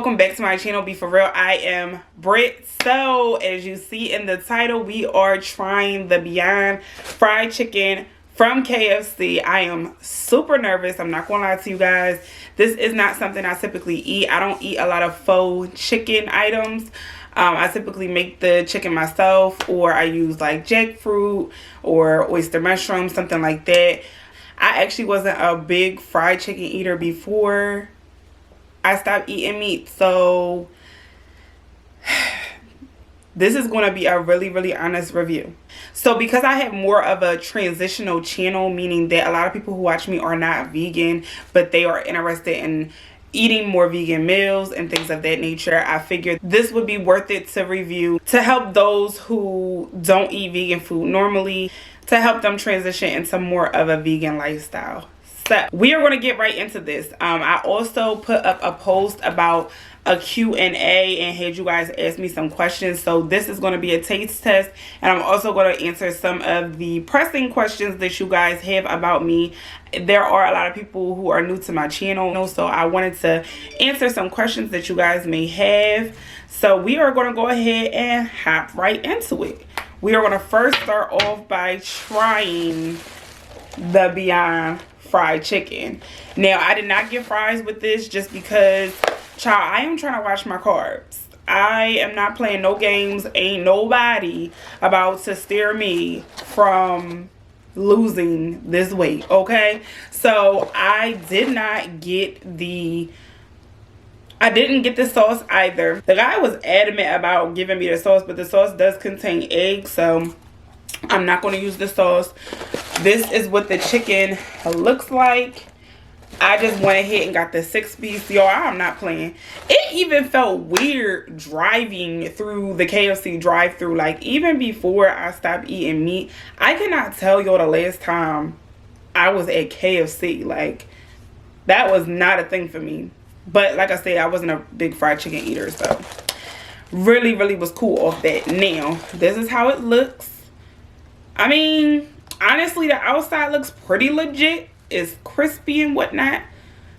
welcome back to my channel, Be For Real. I am Britt. So as you see in the title, we are trying the Beyond Fried Chicken from KFC. I am super nervous. I'm not gonna lie to you guys. This is not something I typically eat. I don't eat a lot of faux chicken items. I typically make the chicken myself, or I use like jackfruit or oyster mushrooms, something like that. I actually wasn't a big fried chicken eater before I stopped eating meat, so this is going to be a really honest review. So because I have more of a transitional channel, meaning that a lot of people who watch me are not vegan, but they are interested in eating more vegan meals and things of that nature, I figured this would be worth it to review, to help those who don't eat vegan food normally, to help them transition into more of a vegan lifestyle. So we are going to get right into this. I also put up a post about a Q&A and had you guys ask me some questions. So this is going to be a taste test, and I'm also going to answer some of the pressing questions that you guys have about me. There are a lot of people who are new to my channel, so I wanted to answer some questions that you guys may have. So we are going to go ahead and hop right into it. We are going to first start off by trying the Beyond Fried Chicken. Now, I did not get fries with this just because, child, I am trying to watch my carbs. I am not playing no games. Ain't nobody about to steer me from losing this weight, okay? So I didn't get the sauce either. The guy was adamant about giving me the sauce, but the sauce does contain eggs, so I'm not going to use the sauce. This is what the chicken looks like. I just went ahead and got the 6-piece. Y'all, I'm not playing. It even felt weird driving through the KFC drive-thru. Like, even before I stopped eating meat, I cannot tell y'all the last time I was at KFC. Like, that was not a thing for me. But like I said, I wasn't a big fried chicken eater, so really was cool off that. Now, this is how it looks. I mean, honestly, the outside looks pretty legit. It's crispy and whatnot.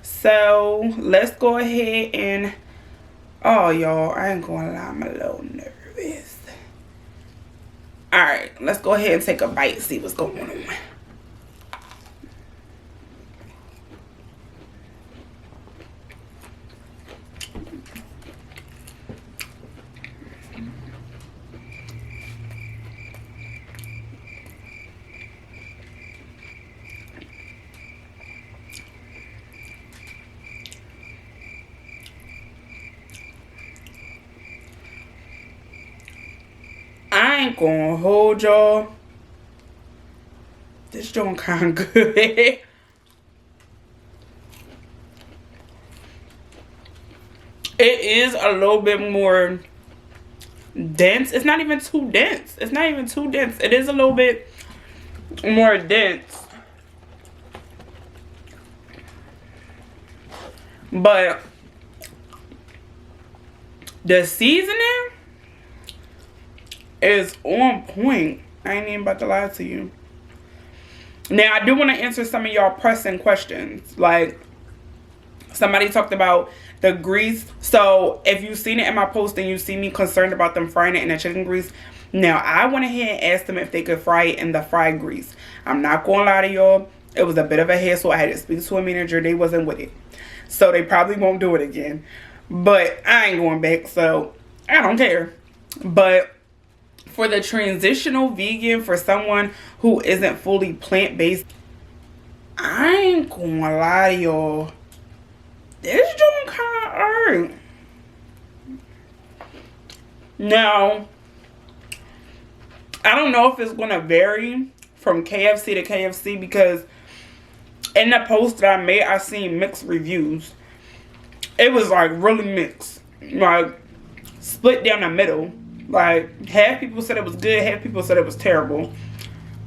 So let's go ahead and, oh y'all, I ain't gonna lie, I'm a little nervous. Alright, let's go ahead and take a bite, see what's going on. I ain't gonna hold y'all. This joint kind of good. It is a little bit more dense. It's not even too dense. It's not even too dense. It is a little bit more dense. But the seasoning is on point. I ain't even about to lie to you. Now, I do want to answer some of y'all pressing questions. Like, somebody talked about the grease. So, if you've seen it in my post and you see me concerned about them frying it in the chicken grease, now, I went ahead and asked them if they could fry it in the fried grease. I'm not going to lie to y'all. It was a bit of a hassle. I had to speak to a manager. They wasn't with it. So, they probably won't do it again. But I ain't going back, so I don't care. But for the transitional vegan, for someone who isn't fully plant-based, I ain't gonna lie to y'all, this joint kind of hurt. Now, I don't know if it's gonna vary from KFC to KFC, because in the post that I made, I seen mixed reviews. It was like really mixed, like split down the middle. Like, half people said it was good, half people said it was terrible.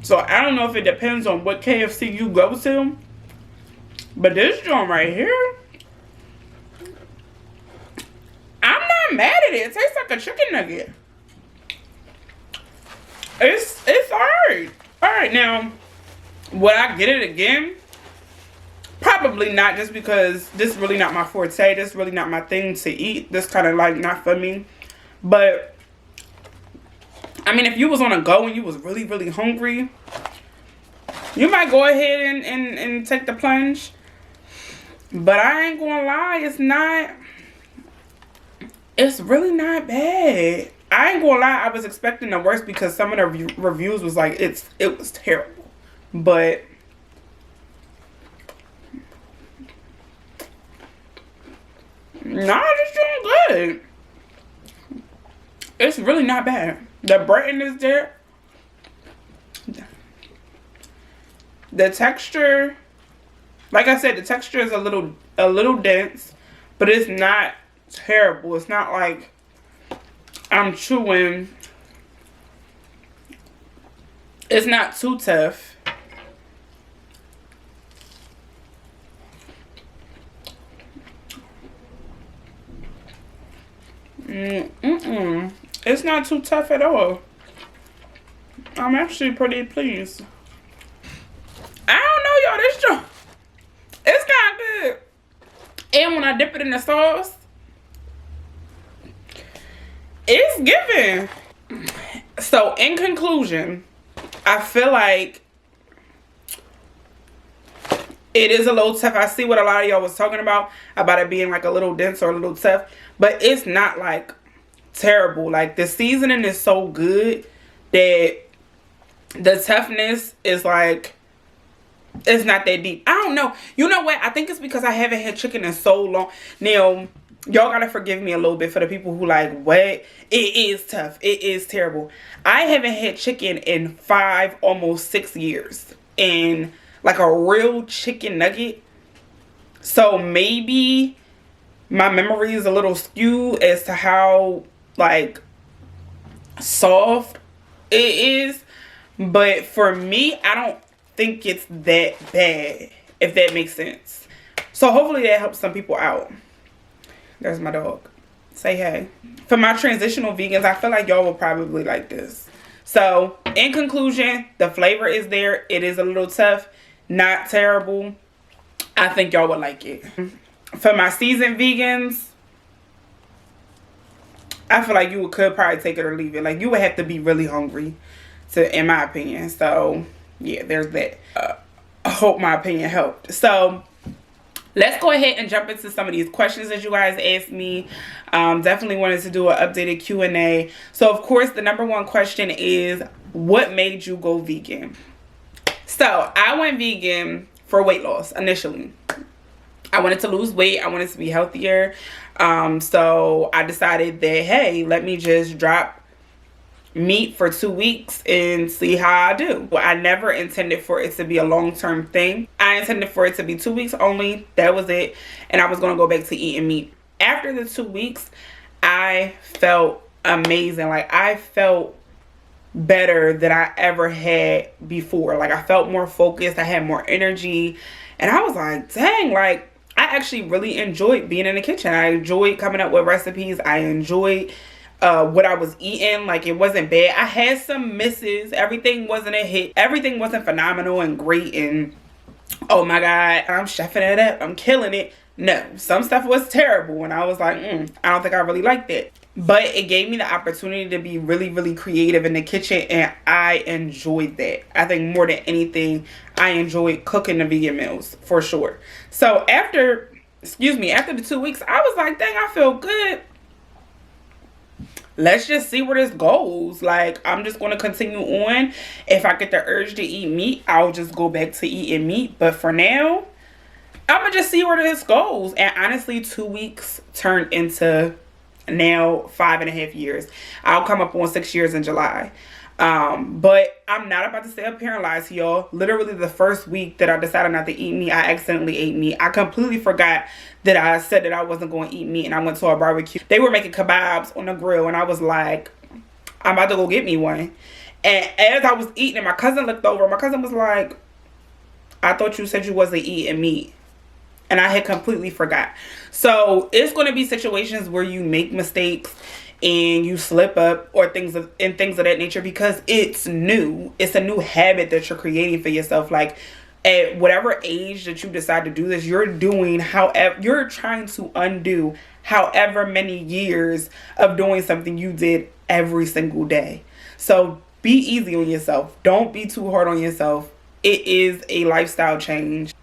So, I don't know if it depends on what KFC you go to. But this joint right here, I'm not mad at it. It tastes like a chicken nugget. It's alright. Alright, now, would I get it again? Probably not, just because this is really not my forte. This is really not my thing to eat. This kind of like not for me. But I mean, if you was on a go and you was really, really hungry, you might go ahead and take the plunge. But I ain't gonna lie, it's really not bad. I ain't gonna lie, I was expecting the worst because some of the reviews was like, it was terrible. But nah, it's doing good. It's really not bad. The breading is there. The texture, like I said, the texture is a little dense, but it's not terrible. It's not like I'm chewing. It's not too tough. It's not too tough at all. I'm actually pretty pleased. I don't know, y'all. This joint, it's kind of good. And when I dip it in the sauce, it's giving. So, in conclusion, I feel like it is a little tough. I see what a lot of y'all was talking about it being like a little dense or a little tough. But it's not like terrible. Like, the seasoning is so good that the toughness is like, it's not that deep. I don't know. You know what? I think it's because I haven't had chicken in so long. Now, y'all gotta forgive me a little bit for the people who like, what? It is tough. It is terrible. I haven't had chicken in 5, almost 6 years. And like a real chicken nugget. So maybe my memory is a little skewed as to how like soft it is. But for me, I don't think it's that bad, if that makes sense. So hopefully that helps some people out. There's my dog. Say hey. For my transitional vegans, I feel like y'all will probably like this. So in conclusion, the flavor is there. It is a little tough, not terrible. I think y'all would like it. For my seasoned vegans, I feel like you could probably take it or leave it. Like, you would have to be really hungry to, in my opinion. So yeah, there's that. I hope my opinion helped. So let's go ahead and jump into some of these questions that you guys asked me. Definitely wanted to do an updated Q&A. So of course, the number one question is, what made you go vegan? So I went vegan for weight loss initially. I wanted to lose weight. I wanted to be healthier. So I decided that, hey, let me just drop meat for 2 weeks and see how I do. Well, I never intended for it to be a long-term thing. I intended for it to be 2 weeks only. That was it. And I was going to go back to eating meat. After the 2 weeks, I felt amazing. Like, I felt better than I ever had before. Like, I felt more focused. I had more energy. And I was like, dang, like, I actually really enjoyed being in the kitchen. I enjoyed coming up with recipes. I enjoyed what I was eating. Like, it wasn't bad. I had some misses. Everything wasn't a hit. Everything wasn't phenomenal and great and oh my god, I'm chefing it up, I'm killing it. No, some stuff was terrible and I was like, I don't think I really like that. But it gave me the opportunity to be really, really creative in the kitchen, and I enjoyed that. I think more than anything, I enjoyed cooking the vegan meals for sure. So after the 2 weeks, I was like, dang, I feel good. Let's just see where this goes. Like, I'm just going to continue on. If I get the urge to eat meat, I'll just go back to eating meat. But for now, I'm going to just see where this goes. And honestly, 2 weeks turned into now 5.5 years. I'll come up on 6 years in July. But I'm not about to stay up here and lie to y'all. Literally the first week that I decided not to eat meat, I accidentally ate meat. I completely forgot that I said that I wasn't going to eat meat, and I went to a barbecue. They were making kebabs on the grill, and I was like, I'm about to go get me one. And as I was eating it, my cousin looked over. My cousin was like, I thought you said you wasn't eating meat. And I had completely forgot. So it's going to be situations where you make mistakes and you slip up or things of that nature, because it's new. It's a new habit that you're creating for yourself. Like, at whatever age that you decide to do this, you're doing however, you're trying to undo however many years of doing something you did every single day. So be easy on yourself. Don't be too hard on yourself. It is a lifestyle change.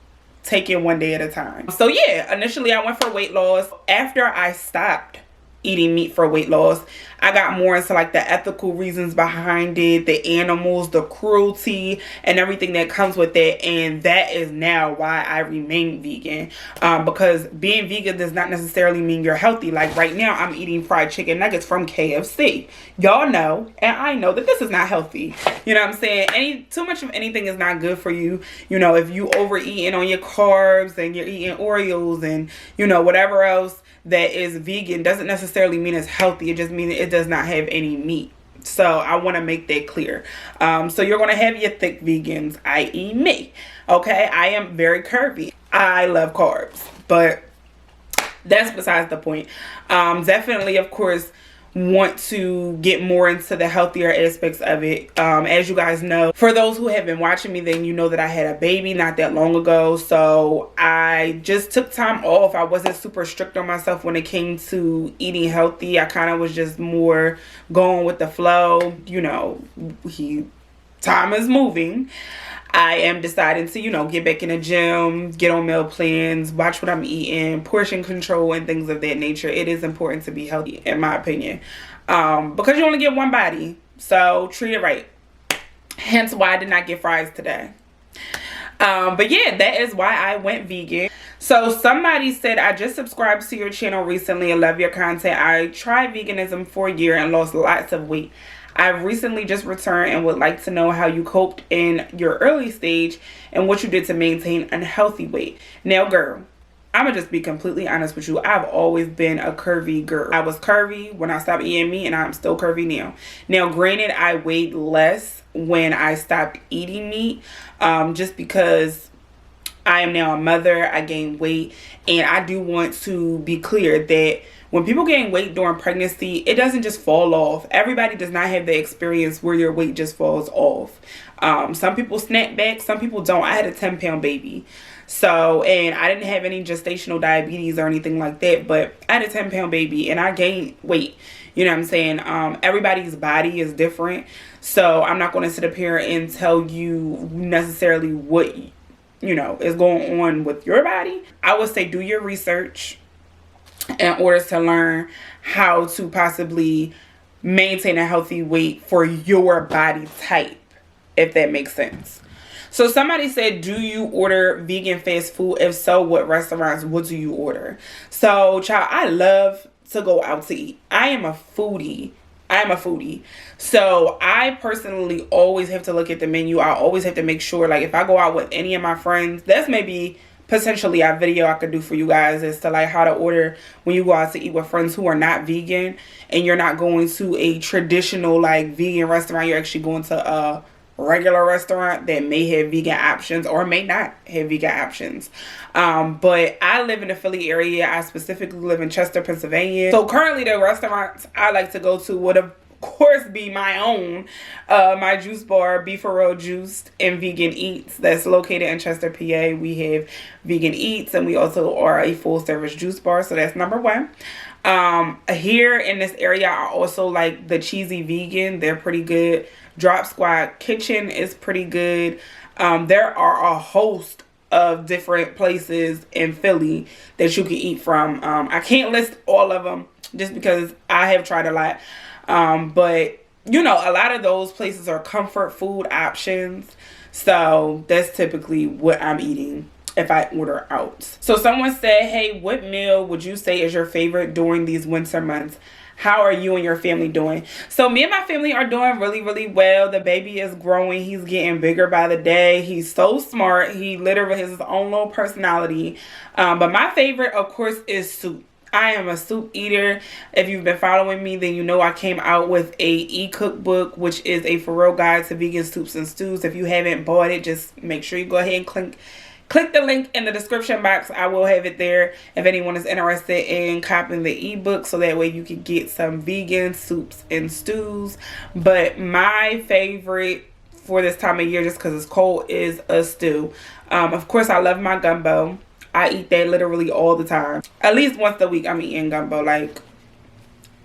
Take it one day at a time. So yeah, initially I went for weight loss. After I stopped eating meat for weight loss, I got more into like the ethical reasons behind it, the animals, the cruelty, and everything that comes with it. And that is now why I remain vegan, because being vegan does not necessarily mean you're healthy. Like right now I'm eating fried chicken nuggets from KFC. Y'all know, and I know, that this is not healthy. You know what I'm saying? Too much of anything is not good for you. You know, if you overeating on your carbs and you're eating Oreos and, you know, whatever else that is vegan, doesn't necessarily mean it's healthy. It just means it does not have any meat. So I want to make that clear. So you're going to have your thick vegans, i.e. me. Okay, I am very curvy. I love carbs, but that's besides the point. Definitely, of course, want to get more into the healthier aspects of it. As you guys know, for those who have been watching me, then you know that I had a baby not that long ago. So I just took time off. I wasn't super strict on myself when it came to eating healthy. I kind of was just more going with the flow. You know, time is moving. I am deciding to, you know, get back in the gym, get on meal plans, watch what I'm eating, portion control, and things of that nature. It is important to be healthy, in my opinion, because you only get one body, so treat it right. Hence why I did not get fries today. But yeah, that is why I went vegan. So somebody said, I just subscribed to your channel recently and love your content. I tried veganism for a year and lost lots of weight. I've recently just returned and would like to know how you coped in your early stage and what you did to maintain unhealthy weight. Now, girl, I'm going to just be completely honest with you. I've always been a curvy girl. I was curvy when I stopped eating meat, and I'm still curvy now. Now, granted, I weighed less when I stopped eating meat, just because I am now a mother. I gained weight, and I do want to be clear that when people gain weight during pregnancy, it doesn't just fall off. Everybody does not have the experience where your weight just falls off. Some people snap back, some people don't. I had a 10-pound baby. So, and I didn't have any gestational diabetes or anything like that, but I had a 10-pound baby and I gained weight. You know what I'm saying? Everybody's body is different. So I'm not going to sit up here and tell you necessarily what, you know, is going on with your body. I would say do your research in order to learn how to possibly maintain a healthy weight for your body type, if that makes sense. So somebody said, do you order vegan fast food? If so, what restaurants? What do you order? So, child, I love to go out to eat. I am a foodie. So I personally always have to look at the menu. I always have to make sure, like, if I go out with any of my friends, that's maybe potentially a video I could do for you guys as to like how to order when you go out to eat with friends who are not vegan, and you're not going to a traditional like vegan restaurant. You're actually going to a regular restaurant that may have vegan options or may not have vegan options. But I live in the Philly area. I specifically live in Chester, Pennsylvania. So currently the restaurants I like to go to would of course be my own, my juice bar, BforealJuiced and Vegan Eats, that's located in Chester, PA. We have Vegan Eats, and we also are a full service juice bar, so that's number one. Here in this area, I also like the Cheesy Vegan. They're pretty good. Drop Squad Kitchen is pretty good. There are a host of different places in Philly that you can eat from. I can't list all of them just because I have tried a lot. But you know, a lot of those places are comfort food options. So that's typically what I'm eating if I order out. So someone said, hey, what meal would you say is your favorite during these winter months? How are you and your family doing? So me and my family are doing really, really well. The baby is growing. He's getting bigger by the day. He's so smart. He literally has his own little personality. But my favorite, of course, is soup. I am a soup eater. If you've been following me, then you know I came out with a e-cookbook, which is a Foreal guide to vegan soups and stews. If you haven't bought it, just make sure you go ahead and click the link in the description box. I will have it there if anyone is interested in copying the ebook, so that way you can get some vegan soups and stews. But my favorite for this time of year just because it's cold is a stew. Of course, I love my gumbo. I eat that literally all the time. At least once a week I'm eating gumbo. Like,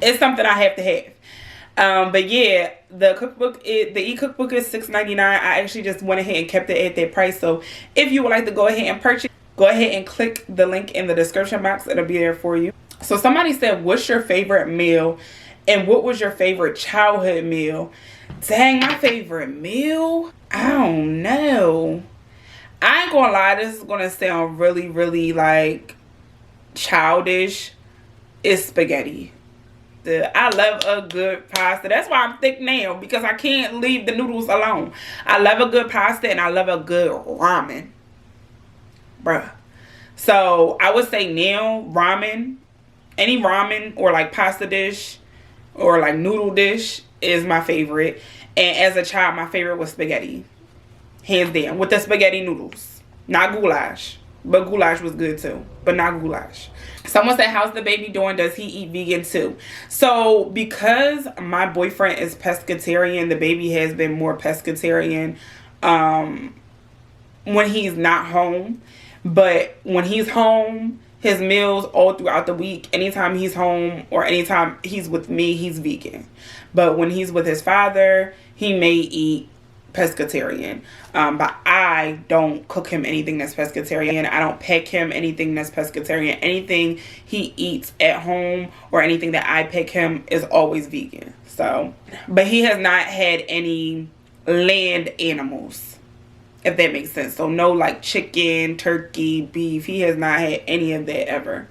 it's something I have to have. But yeah, the cookbook, the e-cookbook is $6.99. I actually just went ahead and kept it at that price. So if you would like to go ahead and purchase, go ahead and click the link in the description box. It'll be there for you. So somebody said, what's your favorite meal? And what was your favorite childhood meal? Dang, my favorite meal? I don't know. I ain't gonna lie, this is gonna sound really, really like childish. It's spaghetti. I love a good pasta. That's why I'm thick now, because I can't leave the noodles alone. I love a good pasta and I love a good ramen. Bruh. So I would say now ramen, any ramen or like pasta dish or like noodle dish is my favorite. And as a child, my favorite was spaghetti. Hands down. With the spaghetti noodles. Not goulash. But goulash was good too. But not goulash. Someone said, how's the baby doing? Does he eat vegan too? So because my boyfriend is pescatarian, the baby has been more pescatarian when he's not home. But when he's home, his meals all throughout the week, anytime he's home or anytime he's with me, he's vegan. But when he's with his father, he may eat pescatarian. But I don't cook him anything that's pescatarian. I don't pack him anything that's pescatarian. Anything he eats at home or anything that I pick him is always vegan. So, but he has not had any land animals, if that makes sense. So no like chicken, turkey, beef. He has not had any of that ever.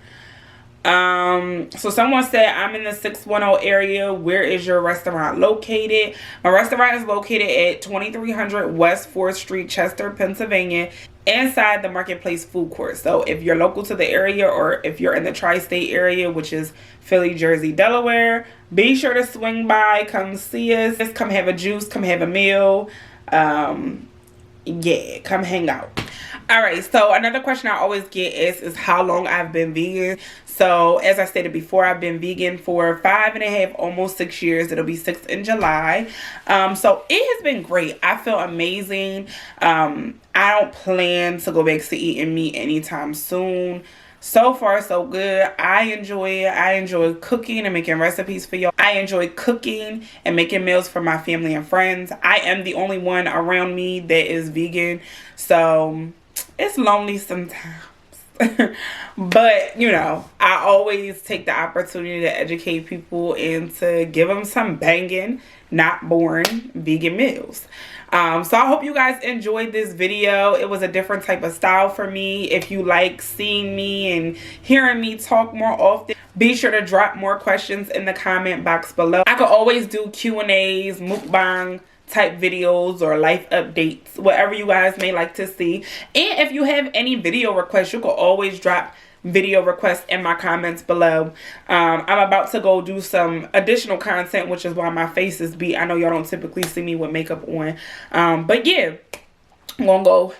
So someone said, I'm in the 610 area. Where is your restaurant located? My restaurant is located at 2300 West 4th Street, Chester, Pennsylvania, inside the Marketplace Food Court. So if you're local to the area, or if you're in the tri-state area, which is Philly, Jersey, Delaware, be sure to swing by, come see us, come have a juice, come have a meal. Yeah, come hang out. Alright, so another question I always get is how long I've been vegan. So as I stated before, I've been vegan for 5.5, almost 6 years. It'll be 6 in July. So it has been great. I feel amazing. I don't plan to go back to eating meat anytime soon. So far, so good. I enjoy it. I enjoy cooking and making recipes for y'all. I enjoy cooking and making meals for my family and friends. I am the only one around me that is vegan. So it's lonely sometimes. But, you know, I always take the opportunity to educate people and to give them some banging, not boring vegan meals. So I hope you guys enjoyed this video. It was a different type of style for me. If you like seeing me and hearing me talk more often, be sure to drop more questions in the comment box below. I could always do Q&As, mukbang type videos, or life updates, whatever you guys may like to see. And if you have any video requests, you could always drop video requests in my comments below. I'm about to go do some additional content, which is why my face is beat. I know y'all don't typically see me with makeup on, but yeah, I'm gonna go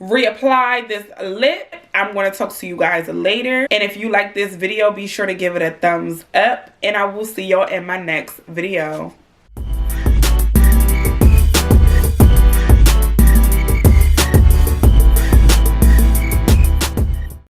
reapply this lip. I'm going to talk to you guys later. And if you like this video, be sure to give it a thumbs up, and I will see y'all in my next video.